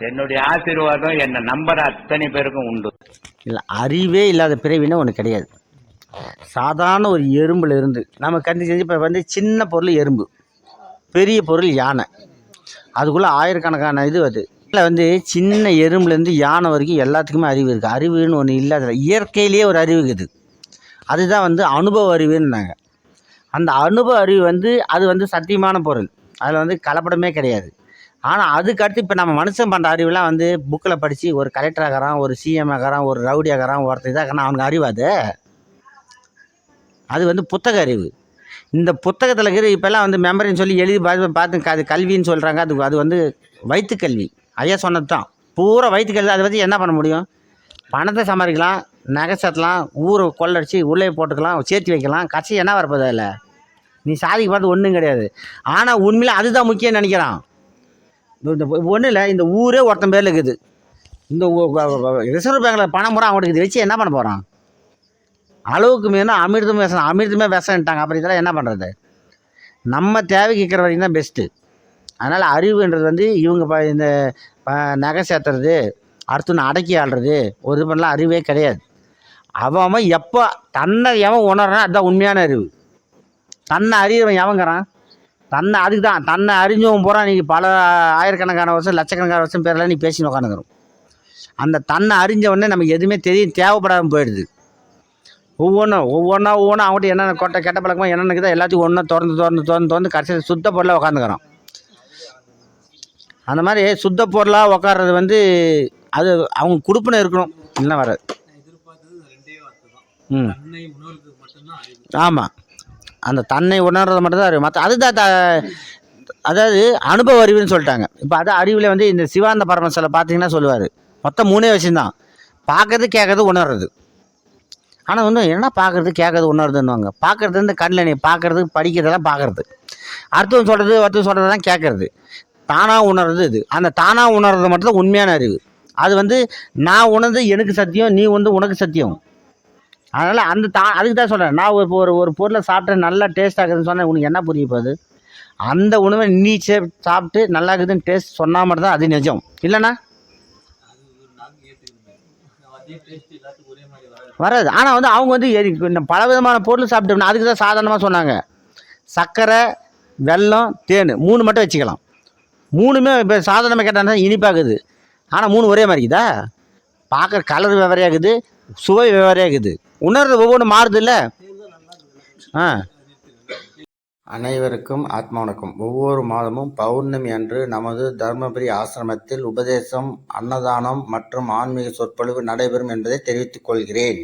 என்னுடைய ஆசீர்வாதம் என்னை நம்புற அத்தனை பேருக்கும் உண்டு. இல்லை, அறிவே இல்லாத பிறவின்னு ஒன்று கிடையாது. சாதாரண ஒரு எறும்புல இருந்து நம்ம கண்டு செஞ்சு இப்போ வந்து சின்ன பொருள் எறும்பு, பெரிய பொருள் யானை, அதுக்குள்ளே ஆயிரக்கணக்கான இது வருது. இதில் வந்து சின்ன எறும்புலேருந்து யானை வரைக்கும் எல்லாத்துக்குமே அறிவு இருக்குது. அறிவுன்னு ஒன்று இல்லாத இயற்கையிலேயே ஒரு அறிவு இருக்குது. அதுதான் வந்து அனுபவ அறிவுன்னாங்க. அந்த அனுபவ அறிவு வந்து அது வந்து சத்தியமான பொருள், அதில் வந்து கலப்படமே கிடையாது. ஆனால் அதுக்கடுத்து இப்போ நம்ம மனுஷன் பண்ணுற அறிவுலாம் வந்து புக்கில் படித்து ஒரு கலெக்டர் ஆகிறான், ஒரு சிஎம் ஆகிறான், ஒரு ரவுடி ஆகிறான், ஒருத்தர் இதாகிறான், அவனுக்கு அறிவாது. அது வந்து புத்தக அறிவு. இந்த புத்தகத்தில் இருக்கிற இப்போல்லாம் வந்து மெமரின்னு சொல்லி எழுதி பார்த்து அது கல்வின்னு சொல்கிறாங்க. அது வந்து வயிற்றுக்கல்வி. ஐயா சொன்னது தான் பூரா வயிற்றுக்கல்வி. அதை வச்சு என்ன பண்ண முடியும்? பணத்தை சம்பாதிக்கலாம், நகை சேர்த்தலாம், ஊரை கொள்ளடிச்சு உள்ளே போட்டுக்கலாம், சேர்த்து வைக்கலாம். கட்சி என்ன வரப்போதா இல்லை? நீ சாதிக்கு பார்த்து ஒன்றும் கிடையாது. ஆனால் உண்மையிலே அதுதான் முக்கியம் நினைக்கிறான். இந்த ஒன்றும் இல்லை, இந்த ஊரே ஒருத்தன் பேரில் இருக்குது. இந்த ரிசர்வ் பேங்கில் பணம் முறை அவனுக்கு இது வச்சு என்ன பண்ண போகிறான்? அளவுக்கு மீறினா அமிர்தமே விஷம், அமிர்தமே விஷம்ட்டாங்க. அப்புறம் இதெல்லாம் என்ன பண்ணுறது? நம்ம தேவைக்கு இருக்கிற வரைக்கும் தான் பெஸ்ட்டு. அதனால் அறிவுன்றது வந்து இவங்க இந்த நகை சேர்த்துறது, அடுத்து அடக்கி ஆடுறது, ஒரு இது பண்ணலாம் அறிவே கிடையாது. அவன் எப்போ தன்னை எவன் உணர்றான் அதுதான் உண்மையான அறிவு. தன்னை அறியவன் எவங்கிறான்? அதுக்கு தான் தன்னை அறிஞ்சவன் போகிறான். நீ பல ஆயிரக்கணக்கான வருஷம், லட்சக்கணக்கான வருஷம் பேரெல்லாம் நீ பேசின்னு உட்காந்துக்கிறோம். அந்த தன்னை அறிஞ்சவொடனே நமக்கு எதுவுமே தேவைப்படாமல் போயிடுது. ஒவ்வொன்றா அவங்கள்ட்ட என்னென்ன கெட்ட பழக்கமாக என்னென்னக்குதோ எல்லாத்தையும் ஒன்றா திறந்து கடைசியில் சுத்த பொருளாக உட்காந்துக்கிறோம். அந்த மாதிரி சுத்த பொருளாக உட்கார்றது வந்து அது அவங்க கொடுப்புன்னு இருக்கணும், இல்லைன்னா வராது. ஆமாம், அந்த தன்னை உணர்றது மட்டும்தான் அறிவு. மற்ற அதுதான் அதாவது அனுபவ அறிவுன்னு சொல்லிட்டாங்க. இப்போ அது அறிவில் வந்து இந்த சிவானந்த பரமசில பார்த்தீங்கன்னா சொல்லுவார், மொத்தம் 3 விஷயம்தான்: பார்க்கறது, கேட்கறது, உணர்றது. ஆனால் ஒன்றும் என்ன பார்க்குறது, கேட்கறது, உணர்றதுன்னுவாங்க. பார்க்குறது வந்து கண்ணில் நீ பார்க்குறது, படிக்கிறதெல்லாம் பார்க்குறது, அடுத்தவங்க சொல்கிறது, ஒருத்தர் சொல்கிறதெல்லாம் கேட்குறது, தானாக உணர்றது. இது அந்த தானாக உணர்றது மட்டும்தான் உண்மையான அறிவு. அது வந்து நான் உணர்ந்து எனக்கு சத்தியம், நீ வந்து உனக்கு சத்தியம். அதனால் அதுக்கு தான் சொல்கிறேன். நான் ஒரு பொருளை சாப்பிட்டு நல்லா டேஸ்ட் ஆகுதுன்னு சொன்னால் உனக்கு என்ன புரிய போகுது? அந்த உணவை நீ சாப்பிட்டு நல்லா இருக்குதுன்னு டேஸ்ட் சொன்னால் மட்டும்தான் அது நிஜம், இல்லைண்ணா வராது. ஆனால் வந்து அவங்க வந்து பல விதமான பொருள் சாப்பிட்டோம்னா அதுக்கு தான் சாதாரணமாக சொன்னாங்க, சர்க்கரை, வெல்லம், தேன் 3 மட்டும் வச்சுக்கலாம். 3மே இப்போ சாதாரணமாக கேட்டால் தான் இனிப்பாகுது. ஆனால் 3 ஒரே மாதிரி இருக்குதா? பார்க்குற கலர் வெவ்வேறையாகுது, சுவை வெவ்வேறையாகுது, உணர்வு ஒவ்வொன்று மாறுது இல்லை? அனைவருக்கும் ஆத்மா வணக்கம். ஒவ்வொரு மாதமும் பௌர்ணமி அன்று நமது தர்மபுரி ஆசிரமத்தில் உபதேசம், அன்னதானம் மற்றும் ஆன்மீக சொற்பொழிவு நடைபெறும் என்பதை தெரிவித்துக் கொள்கிறேன்.